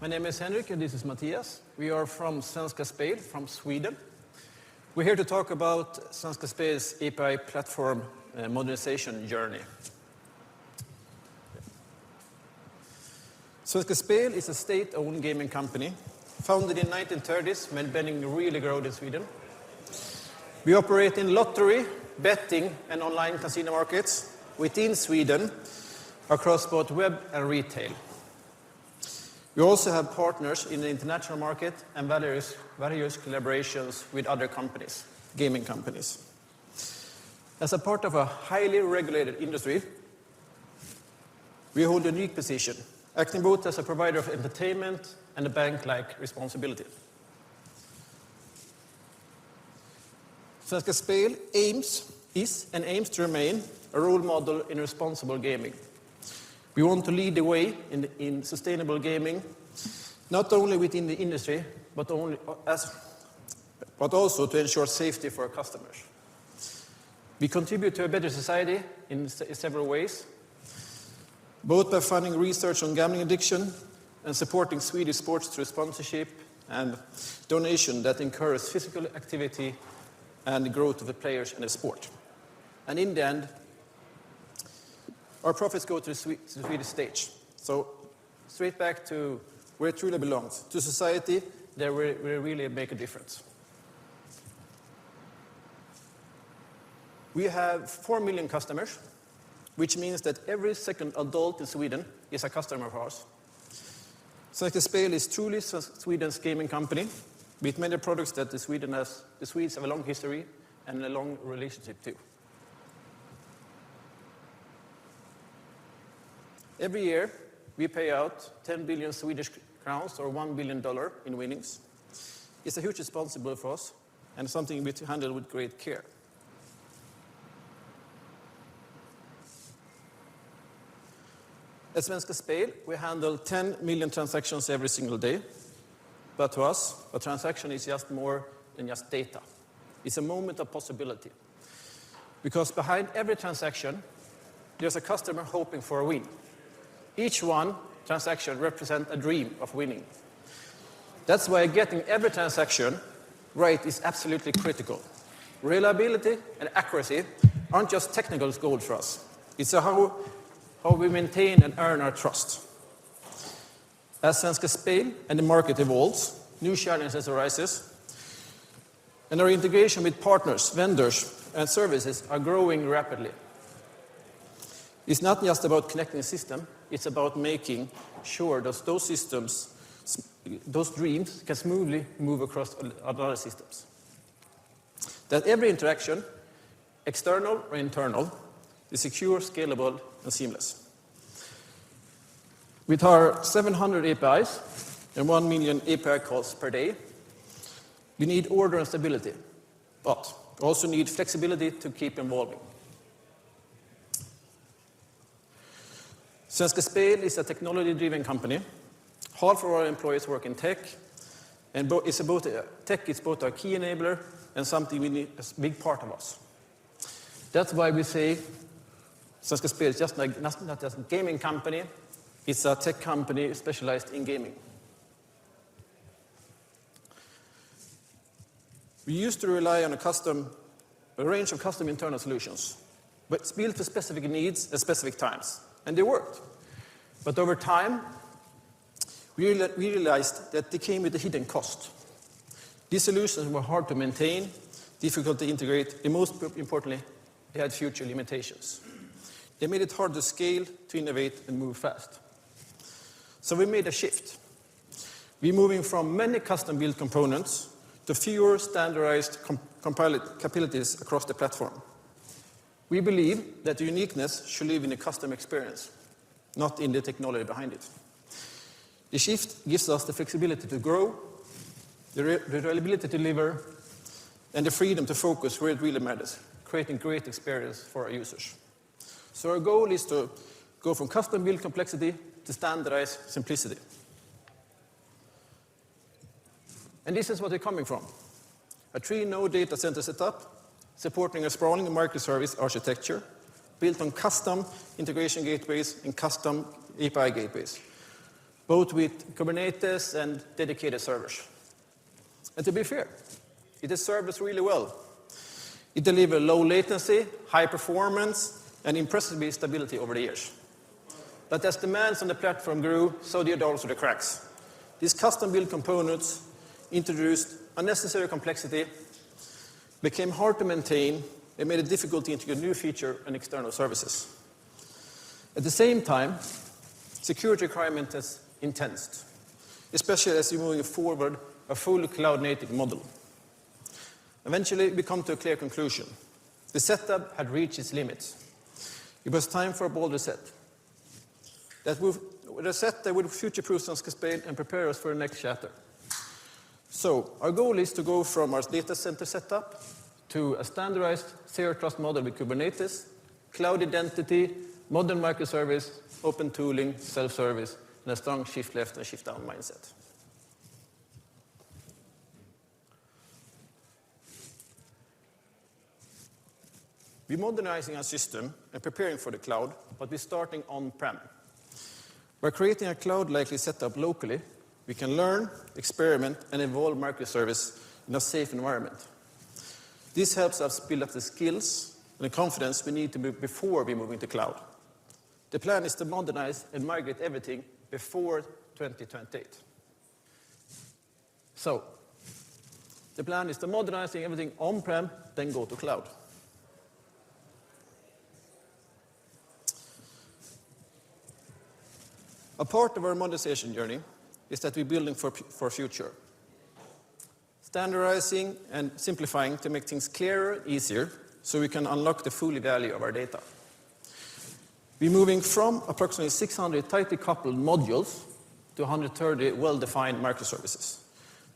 My name is Henrik and this is Mattias. We are from Svenska Spel, from Sweden. We're here to talk about Svenska Spel's API platform modernization journey. Svenska Spel is a state-owned gaming company founded in 1930s when betting really grew in Sweden. We operate in lottery, betting and online casino markets within Sweden across both web and retail. We also have partners in the international market and various collaborations with other companies, gaming companies. As a part of a highly regulated industry, we hold a unique position, acting both as a provider of entertainment and a bank-like responsibility. Svenska Spel aims to remain a role model in responsible gaming. We want to lead the way in sustainable gaming, not only within the industry, but also to ensure safety for our customers. We contribute to a better society in several ways, both by funding research on gambling addiction and supporting Swedish sports through sponsorship and donation that encourage physical activity and the growth of the players in the sport. And in the end, our profits go to the Swedish stage. So straight back to where it truly belongs, to society, there we really make a difference. We have 4 million customers, which means that every second adult in Sweden is a customer of ours. Svenska Spel is truly Sweden's gaming company, with many products that the Swedes have a long history and a long relationship to. Every year, we pay out 10 billion Swedish crowns or $1 billion in winnings. It's a huge responsibility for us and something we handle with great care. At Svenska Spel, we handle 10 million transactions every single day. But to us, a transaction is just more than just data. It's a moment of possibility. Because behind every transaction, there's a customer hoping for a win. Each one transaction represents a dream of winning. That's why getting every transaction right is absolutely critical. Reliability and accuracy aren't just technical goals for us. It's how we maintain and earn our trust. As Svenska Spel and the market evolves, new challenges arise, and our integration with partners, vendors, and services are growing rapidly. It's not just about connecting the system, it's about making sure that those systems, those dreams, can smoothly move across other systems. That every interaction, external or internal, is secure, scalable, and seamless. With our 700 APIs and 1 million API calls per day, we need order and stability, but also need flexibility to keep evolving. Svenska Spel is a technology-driven company. Half of our employees work in tech, and tech is both a key enabler and something we need as a big part of us. That's why we say Svenska Spel is just not just a gaming company, it's a tech company specialized in gaming. We used to rely on a range of custom internal solutions, but built for specific needs at specific times. And they worked. But over time, we realized that they came with a hidden cost. These solutions were hard to maintain, difficult to integrate, and most importantly, they had future limitations. They made it hard to scale, to innovate, and move fast. So we made a shift. We're moving from many custom-built components to fewer standardized capabilities across the platform. We believe that the uniqueness should live in the customer experience, not in the technology behind it. The shift gives us the flexibility to grow, the reliability to deliver, and the freedom to focus where it really matters, creating great experience for our users. So our goal is to go from custom-built complexity to standardized simplicity. And this is what we're coming from. A 3-node data center setup, supporting a sprawling microservice architecture built on custom integration gateways and custom API gateways. both with Kubernetes and dedicated servers. And to be fair, it has served us really well. It delivered low latency, high performance, and impressive stability over the years. But as demands on the platform grew, so did also the cracks. These custom-built components introduced unnecessary complexity, became hard to maintain, and made it difficult to integrate new features and external services. At the same time, security requirements has intensified, especially as we're moving forward a fully cloud-native model. Eventually, we come to a clear conclusion. The setup had reached its limits. It was time for a bold reset. That would future-proof Svenska Spel and prepare us for the next chapter. So, our goal is to go from our data center setup to a standardized zero-trust model with Kubernetes, cloud identity, modern microservice, open tooling, self-service, and a strong shift-left and shift-down mindset. We're modernizing our system and preparing for the cloud, but we're starting on-prem. By creating a cloud-likely setup locally, we can learn, experiment, and evolve microservice in a safe environment. This helps us build up the skills and the confidence we need to move before we move into cloud. The plan is to modernize and migrate everything before 2028. So, the plan is to modernize everything on-prem, then go to cloud. A part of our modernization journey is that we're building for future. Standardizing and simplifying to make things clearer, easier, so we can unlock the full value of our data. We're moving from approximately 600 tightly coupled modules to 130 well-defined microservices.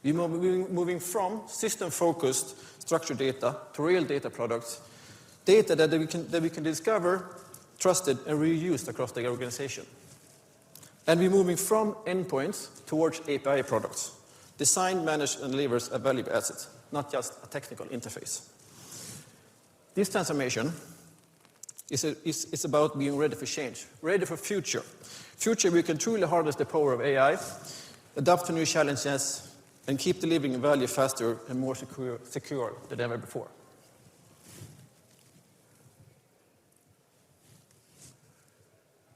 We're moving from system-focused structured data to real data products, data that we can discover, trusted, and reused across the organization. And we're moving from endpoints towards API products, designed, managed, and delivers a valuable asset, not just a technical interface. This transformation is about being ready for change, ready for future. Future, we can truly harness the power of AI, adapt to new challenges, and keep delivering value faster and more secure than ever before.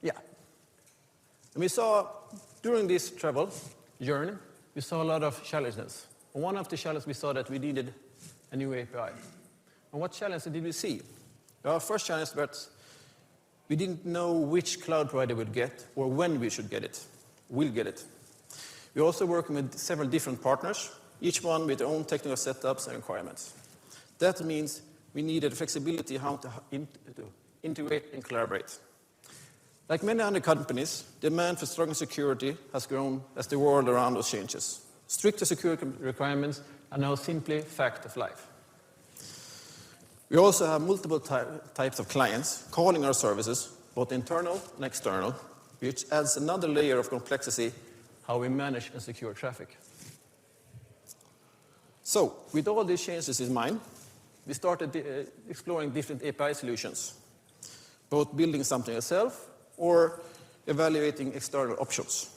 Yeah. And we saw, during this travel journey, we saw a lot of challenges. And one of the challenges we saw that we needed a new API. And what challenge did we see? Our first challenge was we didn't know which cloud provider we'd get or when we should get it. We'll get it. We're also working with several different partners, each one with their own technical setups and requirements. That means we needed flexibility how to integrate and collaborate. Like many other companies, demand for stronger security has grown as the world around us changes. Stricter security requirements are now simply fact of life. We also have multiple types of clients calling our services, both internal and external, which adds another layer of complexity how we manage and secure traffic. So, with all these changes in mind, we started exploring different API solutions, both building something ourselves or evaluating external options.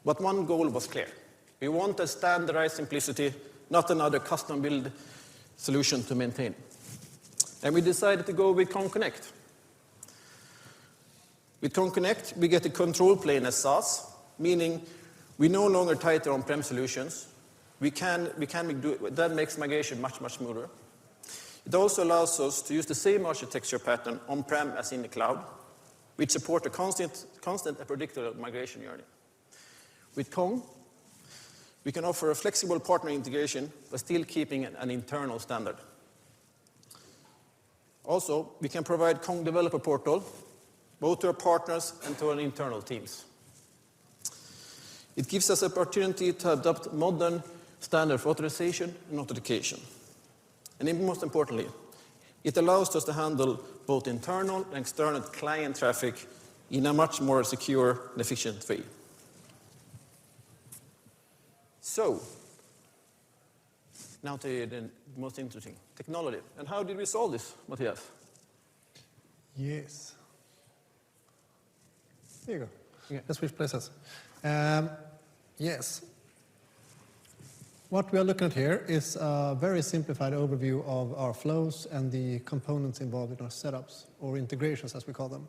But one goal was clear. We wanted standardized simplicity, not another custom-built solution to maintain. And we decided to go with Kong Konnect. With Kong Konnect, we get a control plane as SaaS, meaning we no longer tie to on-prem solutions. That makes migration much, much smoother. It also allows us to use the same architecture pattern on-prem as in the cloud, which support a constant and predictable migration journey. With Kong, we can offer a flexible partner integration, but still keeping an internal standard. Also, we can provide Kong Developer Portal, both to our partners and to our internal teams. It gives us an opportunity to adopt modern standard for authorization and authentication. And most importantly, it allows us to handle both internal and external client traffic in a much more secure and efficient way. So, now to the most interesting, technology. And how did we solve this, Matthias? Yes. Here you go. Yeah. Let's switch places. Yes. What we are looking at here is a very simplified overview of our flows and the components involved in our setups, or integrations as we call them.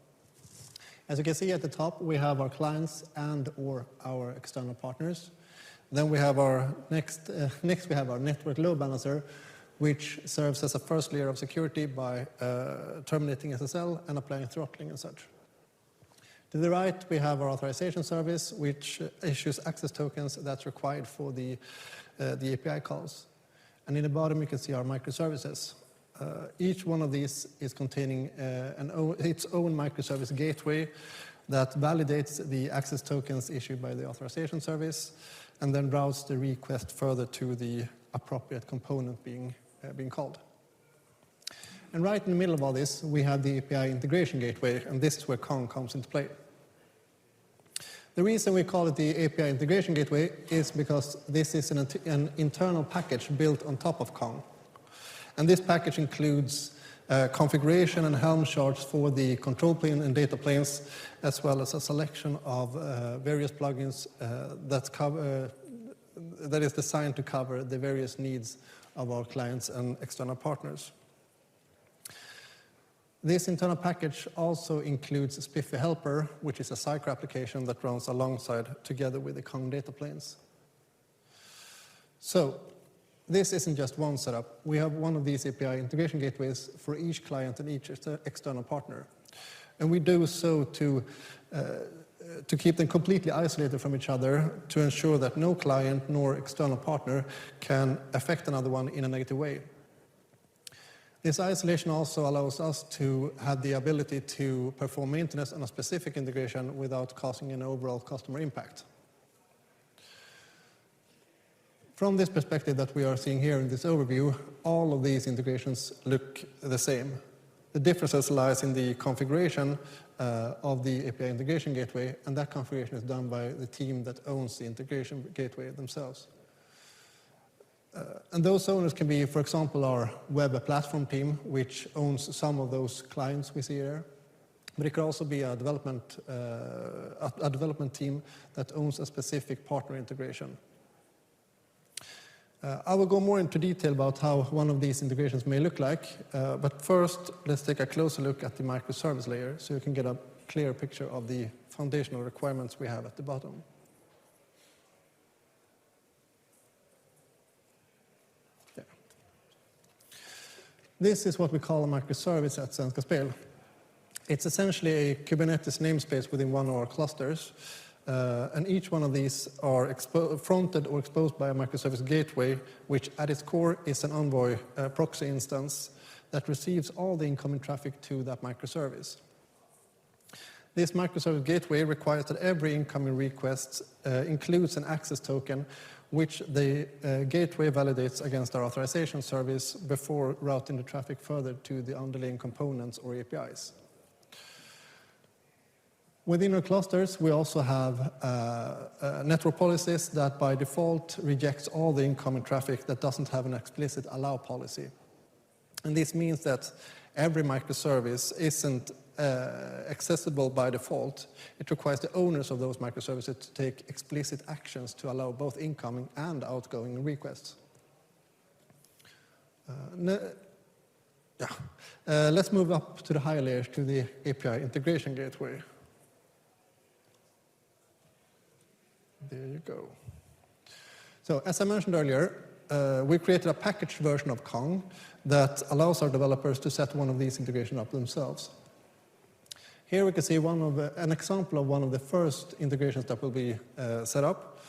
As you can see at the top, we have our clients and or our external partners. Then we have our next we have our network load balancer, which serves as a first layer of security by terminating SSL and applying throttling and such. To the right, we have our authorization service, which issues access tokens that's required for the API calls. And in the bottom, you can see our microservices. Each one of these is containing its own microservice gateway that validates the access tokens issued by the authorization service and then routes the request further to the appropriate component being called. And right in the middle of all this, we have the API integration gateway, and this is where Kong comes into play. The reason we call it the API integration gateway is because this is an internal package built on top of Kong. And this package includes configuration and Helm charts for the control plane and data planes, as well as a selection of various plugins that is designed to cover the various needs of our clients and external partners. This internal package also includes SPIFFE helper, which is a sidecar application that runs alongside together with the Kong data planes. So this isn't just one setup. We have one of these API integration gateways for each client and each external partner. And we do so to keep them completely isolated from each other to ensure that no client nor external partner can affect another one in a negative way. This isolation also allows us to have the ability to perform maintenance on a specific integration without causing an overall customer impact. From this perspective that we are seeing here in this overview, all of these integrations look the same. The differences lies in the configuration of the API integration gateway, and that configuration is done by the team that owns the integration gateway themselves. And those owners can be, for example, our web platform team, which owns some of those clients we see here. But it could also be a development team that owns a specific partner integration. I will go more into detail about how one of these integrations may look like, but first let's take a closer look at the microservice layer so you can get a clear picture of the foundational requirements we have at the bottom. Yeah. This is what we call a microservice at Svenska Spel. It's essentially a Kubernetes namespace within one of our clusters. And each one of these are fronted or exposed by a microservice gateway, which at its core is an Envoy proxy instance that receives all the incoming traffic to that microservice. This microservice gateway requires that every incoming request includes an access token, which the gateway validates against our authorization service before routing the traffic further to the underlying components or APIs. Within our clusters, we also have network policies that by default rejects all the incoming traffic that doesn't have an explicit allow policy. And this means that every microservice isn't accessible by default. It requires the owners of those microservices to take explicit actions to allow both incoming and outgoing requests. Let's move up to the higher layers, to the API integration gateway. There you go. So as I mentioned earlier, we created a packaged version of Kong that allows our developers to set one of these integrations up themselves. Here we can see an example of one of the first integrations that will be set up.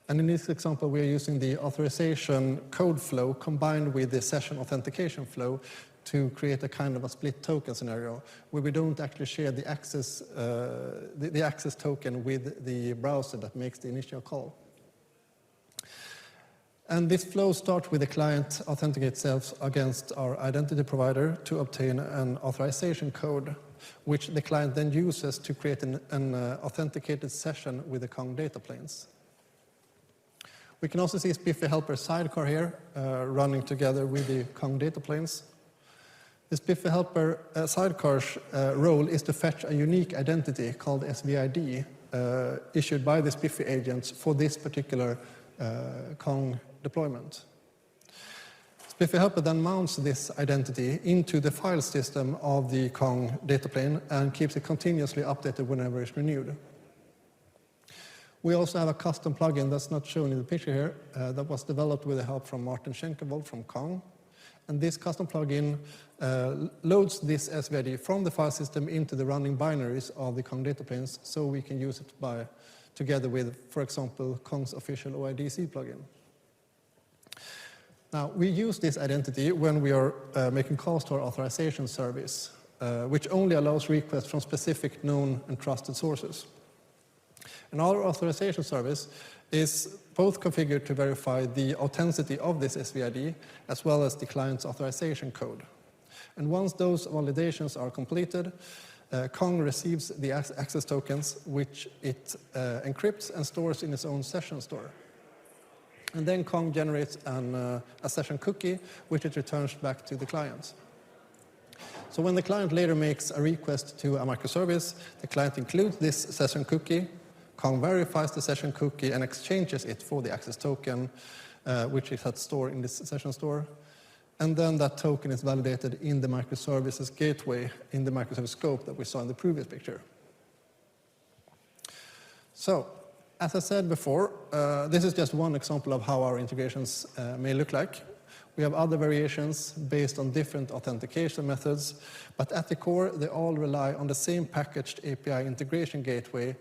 And in this example, we are using the authorization code flow combined with the session authentication flow to create a kind of a split token scenario where we don't actually share the access token with the browser that makes the initial call. And this flow starts with the client authenticates itself against our identity provider to obtain an authorization code, which the client then uses to create an authenticated session with the Kong data planes. We can also see SPIFFE helper sidecar here running together with the Kong data planes. The SPIFFE helper sidecar's role is to fetch a unique identity called SVID issued by the SPIFFE agents for this particular Kong deployment. SPIFFE helper then mounts this identity into the file system of the Kong data plane and keeps it continuously updated whenever it's renewed. We also have a custom plugin that's not shown in the picture here that was developed with the help from Martin Schenkevold from Kong. And this custom plugin loads this SVID from the file system into the running binaries of the Kong data planes so we can use it together with, for example, Kong's official OIDC plugin. Now, we use this identity when we are making calls to our authorization service, which only allows requests from specific known and trusted sources. And our authorization service is both configured to verify the authenticity of this SVID as well as the client's authorization code. And once those validations are completed, Kong receives the access tokens, which it encrypts and stores in its own session store. And then Kong generates a session cookie, which it returns back to the client. So when the client later makes a request to a microservice, the client includes this session cookie. Kong verifies the session cookie and exchanges it for the access token, which it had stored in this session store. And then that token is validated in the Microservices gateway in the microservice scope that we saw in the previous picture. So, as I said before, this is just one example of how our integrations may look like. We have other variations based on different authentication methods, but at the core, they all rely on the same packaged API integration gateway,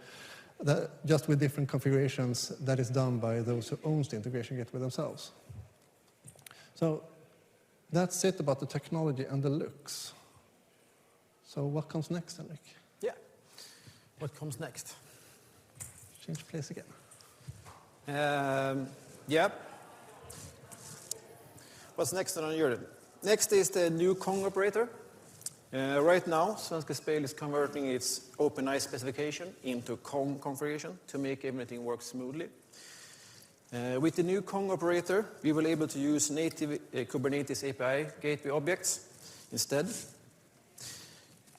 just with different configurations that is done by those who owns the integration gateway themselves. So that's it about the technology and the looks. So what comes next, Henrik? Yeah, what comes next? Change place again. Yeah. What's next on your journey? Next is the new Kong operator. Right now, Svenska Spel is converting its OpenEye specification into Kong configuration to make everything work smoothly. With the new Kong operator, we will be able to use native Kubernetes API gateway objects instead.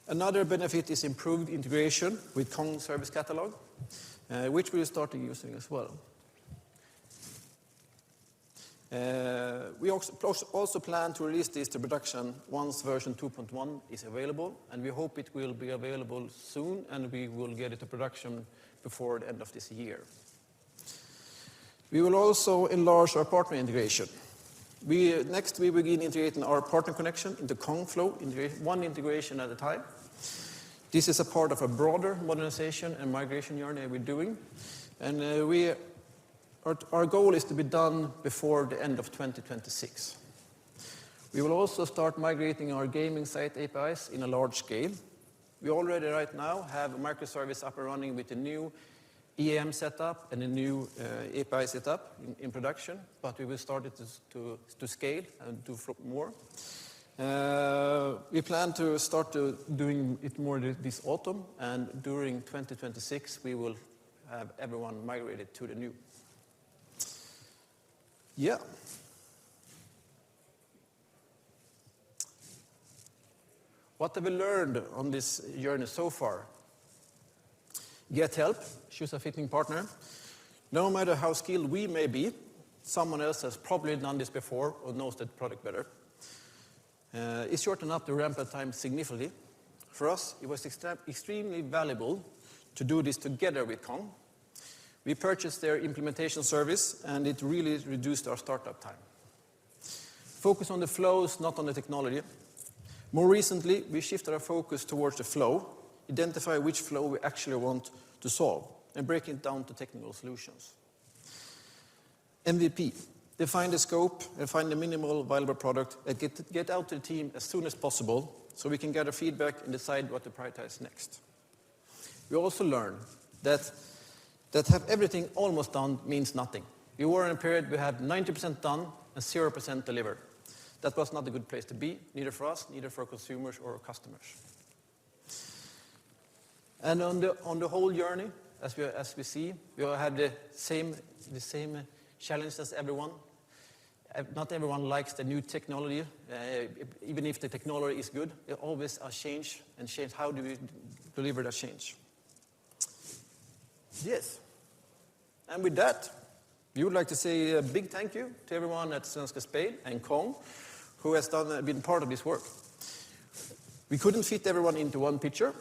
Another benefit is improved integration with Kong service catalog, which we'll start using as well. We also plan to release this to production once version 2.1 is available, and we hope it will be available soon, and we will get it to production before the end of this year. We will also enlarge our partner integration. Next, we begin integrating our partner connection into Kong Flow, one integration at a time. This is a part of a broader modernization and migration journey we're doing, and our goal is to be done before the end of 2026. We will also start migrating our gaming site APIs in a large scale. We already right now have a microservice up and running with a new EAM setup and a new API setup in production, but we will start it to scale and do more. We plan to start doing it more this autumn, and during 2026 we will have everyone migrated to the new. Yeah. What have we learned on this journey so far? Get help, choose a fitting partner. No matter how skilled we may be, someone else has probably done this before or knows the product better. It shortened up the ramp-up time significantly. For us, it was extremely valuable to do this together with Kong. We purchased their implementation service, and it really reduced our startup time. Focus on the flows, not on the technology. More recently, we shifted our focus towards the flow, identify which flow we actually want to solve, and break it down to technical solutions. MVP, define the scope and find the minimal viable product and get out to the team as soon as possible so we can gather feedback and decide what to prioritize next. We also learned that have everything almost done means nothing. We were in a period we had 90% done and 0% delivered. That was not a good place to be, neither for us, neither for consumers or customers. And on the whole journey, as we see, we all have the same challenge as everyone. Not everyone likes the new technology. Even if the technology is good, there's always a change, and change. How do we deliver that change? Yes. And with that, we would like to say a big thank you to everyone at Svenska Spel and Kong who has been part of this work. We couldn't fit everyone into one picture,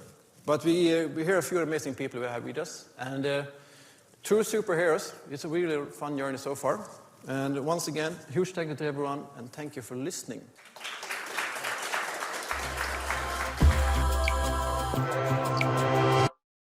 but we hear a few amazing people we have with us. And true superheroes, it's a really fun journey so far. And once again, huge thank you to everyone, and thank you for listening.